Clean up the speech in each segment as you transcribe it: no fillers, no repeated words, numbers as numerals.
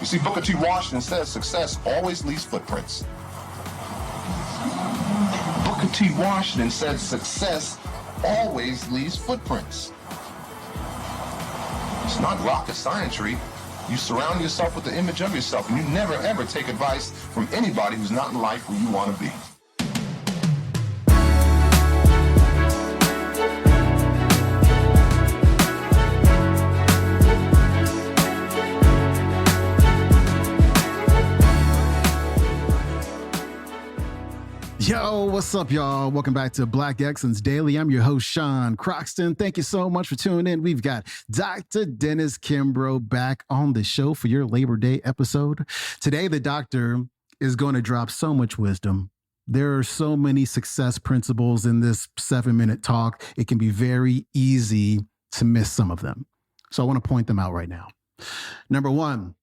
You see, Booker T. Washington says success always leaves footprints. Booker T. Washington said success always leaves footprints. It's not rocket science. You surround yourself with the image of yourself, and you never ever take advice from anybody who's not in life where you want to be. Yo, what's up, y'all? Welcome back to Black Excellence Daily. I'm your host, Sean Croxton. Thank you so much for tuning in. We've got Dr. Dennis Kimbro back on the show for your Labor Day episode. Today, the doctor is going to drop so much wisdom. There are so many success principles in this 7-minute talk. It can be very easy to miss some of them. So I want to point them out right now. Number one,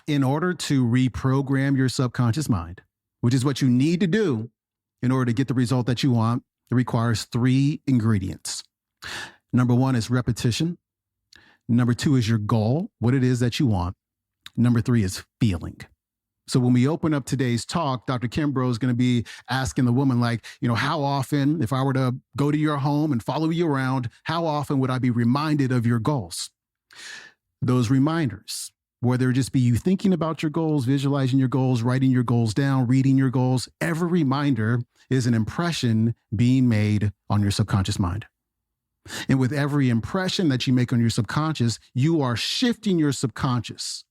in order to reprogram your subconscious mind, which is what you need to do in order to get the result that you want, it requires 3 ingredients. Number 1 is repetition. Number 2 is your goal, what it is that you want. Number 3 is feeling. So when we open up today's talk, Dr. Kimbro is going to be asking the woman, how often, if I were to go to your home and follow you around, how often would I be reminded of your goals? Those reminders, whether it just be you thinking about your goals, visualizing your goals, writing your goals down, reading your goals, every reminder is an impression being made on your subconscious mind. And with every impression that you make on your subconscious, you are shifting your subconscious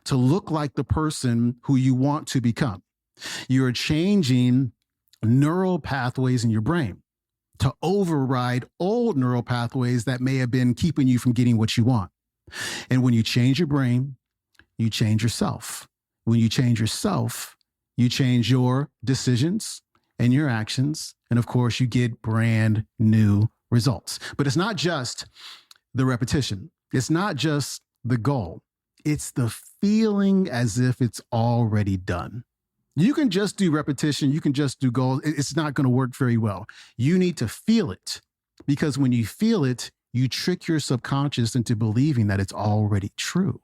to look like the person who you want to become. You're changing neural pathways in your brain to override old neural pathways that may have been keeping you from getting what you want. And when you change your brain, you change yourself. When you change yourself, you change your decisions and your actions. And of course, you get brand new results. But it's not just the repetition. It's not just the goal. It's the feeling as if it's already done. You can just do repetition. You can just do goals. It's not going to work very well. You need to feel it, because when you feel it, you trick your subconscious into believing that it's already true.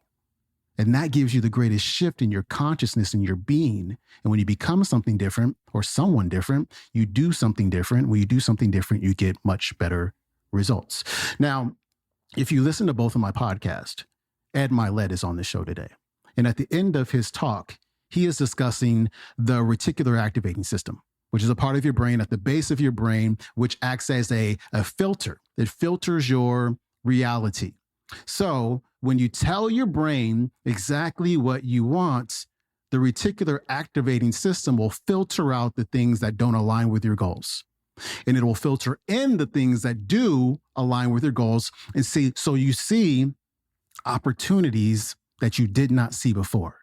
And that gives you the greatest shift in your consciousness and your being. And when you become something different or someone different, you do something different. When you do something different, you get much better results. Now, if you listen to both of my podcasts, Ed Milet is on the show today. And at the end of his talk, he is discussing the reticular activating system, which is a part of your brain at the base of your brain, which acts as a filter. It filters your reality. So when you tell your brain exactly what you want, the reticular activating system will filter out the things that don't align with your goals. And it will filter in the things that do align with your goals. And so you see opportunities that you did not see before.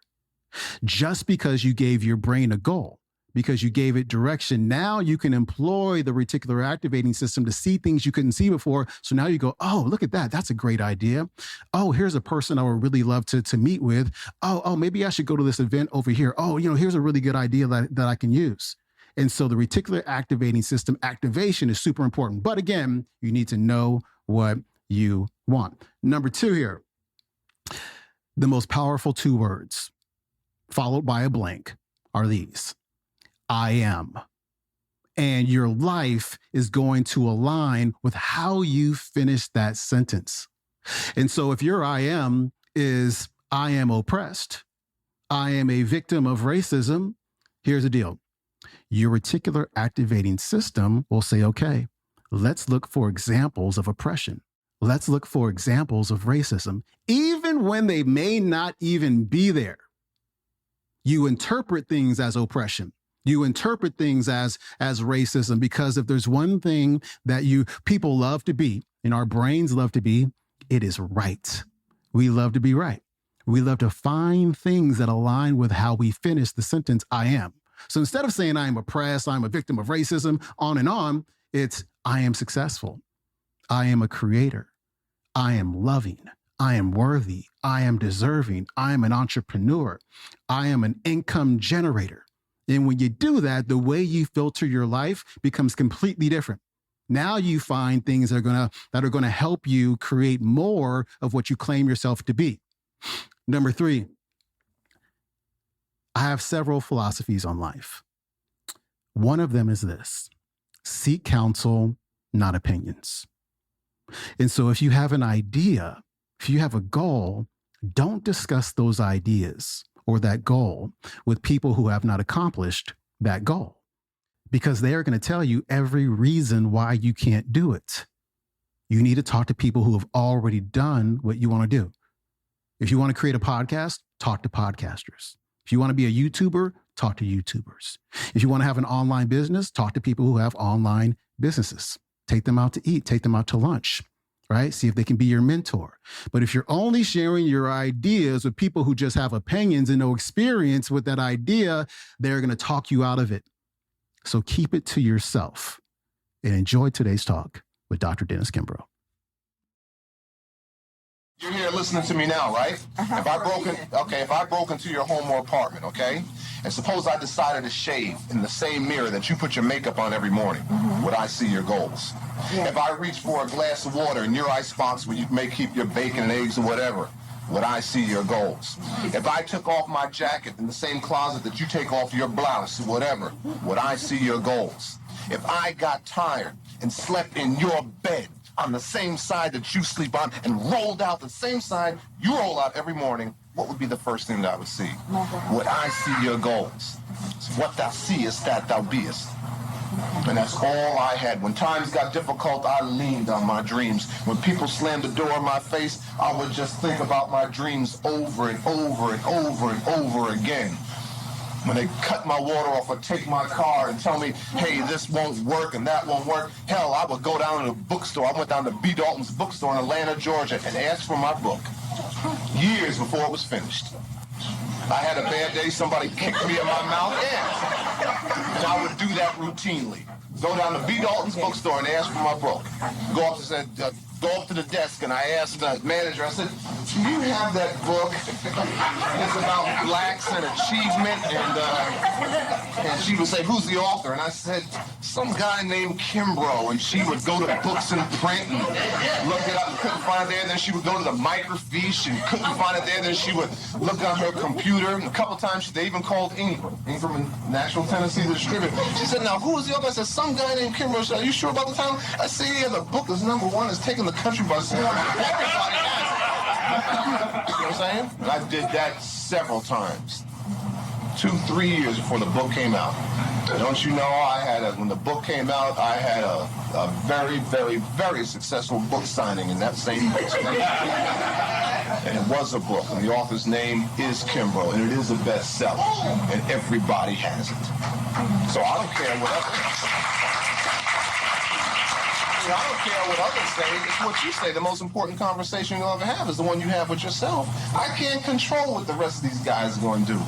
Just because you gave your brain a goal, because you gave it direction, now you can employ the reticular activating system to see things you couldn't see before. So now you go, oh, look at that. That's a great idea. Oh, here's a person I would really love to meet with. Oh, maybe I should go to this event over here. Oh, here's a really good idea that I can use. And so the reticular activating system activation is super important. But again, you need to know what you want. Number 2 here, the most powerful 2 words followed by a blank are these: I am. And your life is going to align with how you finish that sentence. And so if your I am is, I am oppressed, I am a victim of racism, here's the deal. Your reticular activating system will say, okay, let's look for examples of oppression. Let's look for examples of racism, even when they may not even be there. You interpret things as oppression. You interpret things as racism, because if there's one thing that people love to be, and our brains love to be, it is right. We love to be right. We love to find things that align with how we finish the sentence, I am. So instead of saying I am oppressed, I'm a victim of racism, on, it's I am successful. I am a creator. I am loving. I am worthy. I am deserving. I am an entrepreneur. I am an income generator. And when you do that, the way you filter your life becomes completely different. Now you find things that are gonna help you create more of what you claim yourself to be. Number 3, I have several philosophies on life. One of them is this: seek counsel, not opinions. And so if you have an idea, if you have a goal, don't discuss those ideas or that goal with people who have not accomplished that goal, because they are going to tell you every reason why you can't do it. You need to talk to people who have already done what you want to do. If you want to create a podcast, talk to podcasters. If you want to be a YouTuber, talk to YouTubers. If you want to have an online business, talk to people who have online businesses. Take them out to eat, take them out to lunch, right? See if they can be your mentor. But if you're only sharing your ideas with people who just have opinions and no experience with that idea, they're going to talk you out of it. So keep it to yourself and enjoy today's talk with Dr. Dennis Kimbro. You're here listening to me now, right? If I broke into your home or apartment, okay? And suppose I decided to shave in the same mirror that you put your makeup on every morning, would I see your goals? Yeah. If I reach for a glass of water in your icebox where you may keep your bacon and eggs or whatever, would I see your goals? If I took off my jacket in the same closet that you take off your blouse or whatever, would I see your goals? If I got tired and slept in your bed on the same side that you sleep on and rolled out the same side you roll out every morning, what would be the first thing that I would see? Would I see your goals? So what thou seest, that thou beest. And that's all I had. When times got difficult, I leaned on my dreams. When people slammed the door in my face, I would just think about my dreams over and over and over and over again. When they cut my water off or take my car and tell me, hey, this won't work and that won't work, hell, I would go down to the bookstore. I went down to B. Dalton's bookstore in Atlanta, Georgia, and asked for my book years before it was finished. I had a bad day, somebody kicked me in my mouth, and I would do that routinely. Go down to B. Dalton's bookstore and ask for my book. Go up to the desk and I asked the manager, I said, do you have that book? It's about blacks and achievement, and she would say, who's the author? And I said, some guy named Kimbro, and she would go to books and print and look it up and couldn't find it there. Then she would go to the microfiche and couldn't find it there. Then she would look on her computer, and a couple times they even called Ingram in Nashville, Tennessee, the distributor. She said, now who is the author? I said, some guy named Kimbro. She said, are you sure about the title? I said, yeah, the book is #1. It's taking the country by storm. Everybody has it. You know what I'm saying? And I did that several times. 2-3 years before the book came out. And don't you know, when the book came out, I had a very, very, very successful book signing in that same book. And it was a book, and the author's name is Kimbro, and it is a bestseller, and everybody has it. So I don't care what I don't care what others say. It's what you say. The most important conversation you'll ever have is the one you have with yourself. I can't control what the rest of these guys are going to do.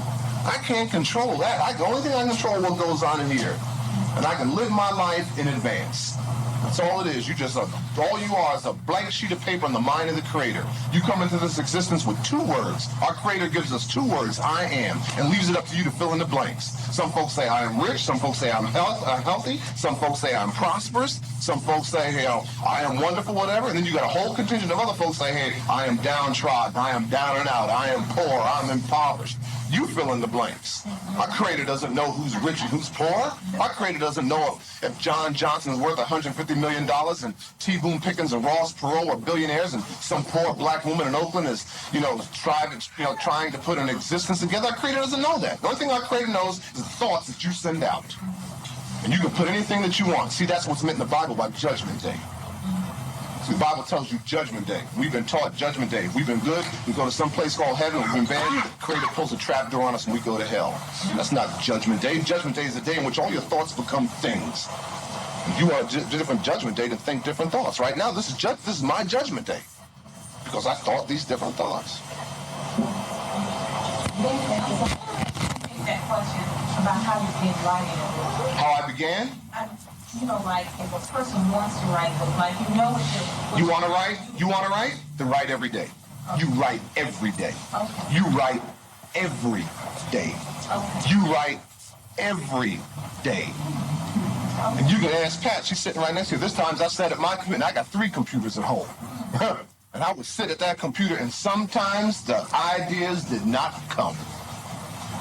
I can't control that. The only thing I control is what goes on in here. And I can live my life in advance. That's all it is. All you are is a blank sheet of paper in the mind of the Creator. You come into this existence with 2 words. Our Creator gives us 2 words, I am, and leaves it up to you to fill in the blanks. Some folks say I am rich. Some folks say I'm healthy. Some folks say I'm prosperous. Some folks say, hey, I am wonderful, whatever. And then you got a whole contingent of other folks say, hey, I am downtrodden. I am down and out. I am poor. I'm impoverished. You fill in the blanks. Our Creator doesn't know who's rich and who's poor. Our Creator doesn't know if John Johnson is worth $150 million and T. Boone Pickens and Ross Perot are billionaires and some poor black woman in Oakland is, trying to put an existence together. Our Creator doesn't know that. The only thing our Creator knows is the thoughts that you send out. And you can put anything that you want. See, that's what's meant in the Bible by Judgment Day. See, the Bible tells you Judgment Day. We've been taught Judgment Day. If we've been good, we go to some place called heaven. If we've been bad, the Creator pulls a trap door on us and we go to hell. That's not Judgment Day. Judgment Day is the day in which all your thoughts become things. You want a different Judgment Day to think different thoughts. Right now, this is my Judgment Day because I thought these different thoughts. That question about how you began writing. How I began? If a person wants to write, what you want to write? You want to write? Then write every day. Okay. You write every day. Okay. You write every day. Okay. You write every day. Okay. And you can ask Pat, she's sitting right next to you. There's times I sat at my computer, and I got 3 computers at home. And I would sit at that computer, and sometimes the ideas did not come.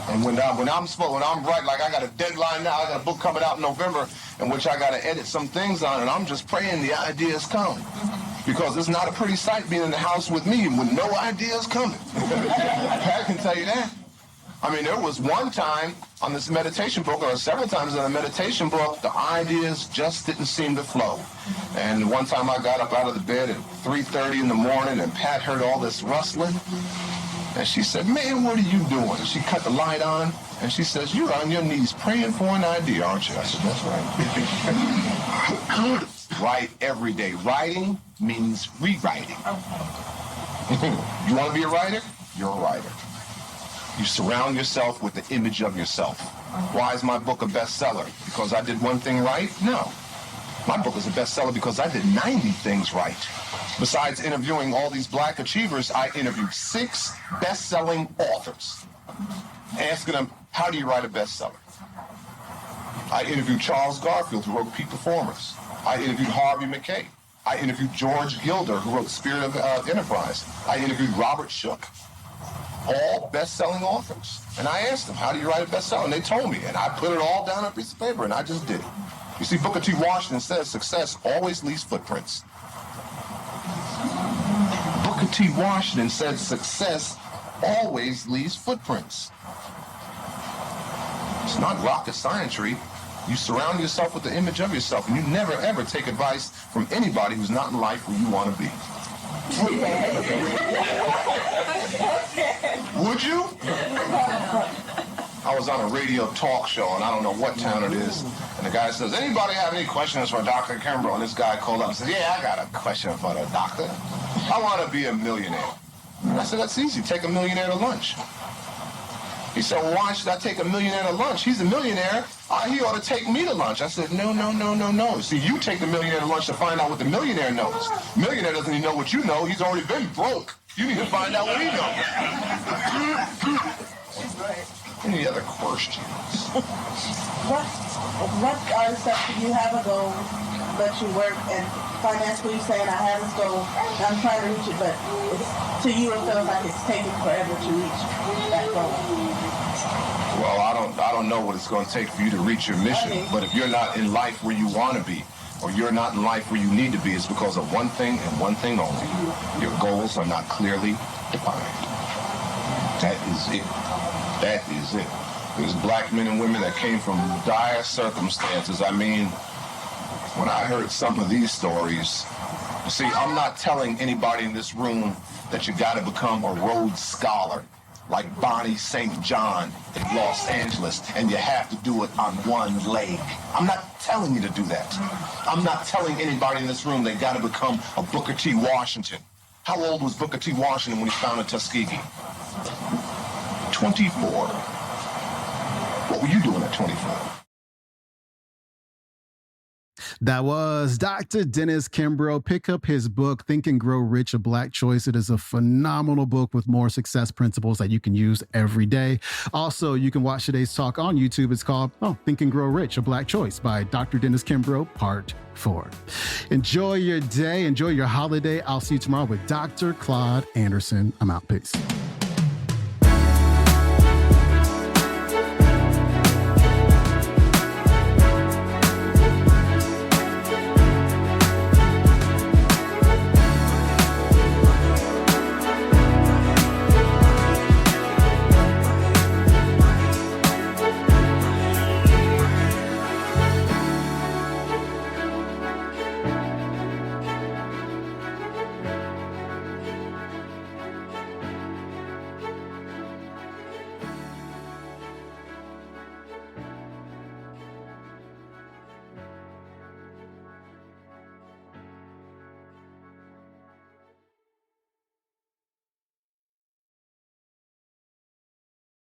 And when I'm right, like I got a deadline now, I got a book coming out in November in which I got to edit some things on, and I'm just praying the ideas come. Because it's not a pretty sight being in the house with me with no ideas coming. Pat can tell you that. I mean, there was one time on this meditation book, or several times in the meditation book, the ideas just didn't seem to flow. And one time I got up out of the bed at 3:30 in the morning, and Pat heard all this rustling. And she said, man, what are you doing? She cut the light on, and she says, you're on your knees praying for an idea, aren't you? I said, that's right. Write every day. Writing means rewriting. You want to be a writer? You're a writer. You surround yourself with the image of yourself. Why is my book a bestseller? Because I did one thing right? No. My book is a bestseller because I did 90 things right. Besides interviewing all these black achievers, I interviewed 6 best-selling authors, asking them, how do you write a bestseller? I interviewed Charles Garfield, who wrote Peak Performers. I interviewed Harvey Mackay. I interviewed George Gilder, who wrote Spirit of Enterprise. I interviewed Robert Shook. All best-selling authors. And I asked them, how do you write a bestseller? And they told me, and I put it all down on a piece of paper, and I just did it. You see, Booker T. Washington says success always leaves footprints. Booker T. Washington said success always leaves footprints. It's not rocket science-y. You surround yourself with the image of yourself, and you never, ever take advice from anybody who's not in life where you want to be. Would you? I was on a radio talk show, and I don't know what town it is, and the guy says, anybody have any questions for Dr. Kimbro? And this guy called up and said, yeah, I got a question for the doctor. I want to be a millionaire. And I said, that's easy. Take a millionaire to lunch. He said, well, why should I take a millionaire to lunch? He's a millionaire. He ought to take me to lunch. I said, no. See, you take the millionaire to lunch to find out what the millionaire knows. Millionaire doesn't even know what you know. He's already been broke. You need to find out what he knows. Any other questions? What are the steps you have a goal that you work and financially saying I have this goal, I'm trying to reach it, but to you it feels like it's taking forever to reach that goal? Well, I don't know what it's going to take for you to reach your mission, but if you're not in life where you want to be, or you're not in life where you need to be, it's because of one thing and one thing only. Your goals are not clearly defined. That is it. That is it. There's black men and women that came from dire circumstances. I mean, when I heard some of these stories, you see, I'm not telling anybody in this room that you got to become a Rhodes Scholar like Bonnie St. John in Los Angeles, and you have to do it on one leg. I'm not telling you to do that. I'm not telling anybody in this room they got to become a Booker T. Washington. How old was Booker T. Washington when he founded Tuskegee? 24. What were you doing at 24? That was Dr. Dennis Kimbro. Pick up his book, Think and Grow Rich, A Black Choice. It is a phenomenal book with more success principles that you can use every day. Also, you can watch today's talk on YouTube. It's called Think and Grow Rich, A Black Choice by Dr. Dennis Kimbro, Part 4. Enjoy your day. Enjoy your holiday. I'll see you tomorrow with Dr. Claude Anderson. I'm out. Peace.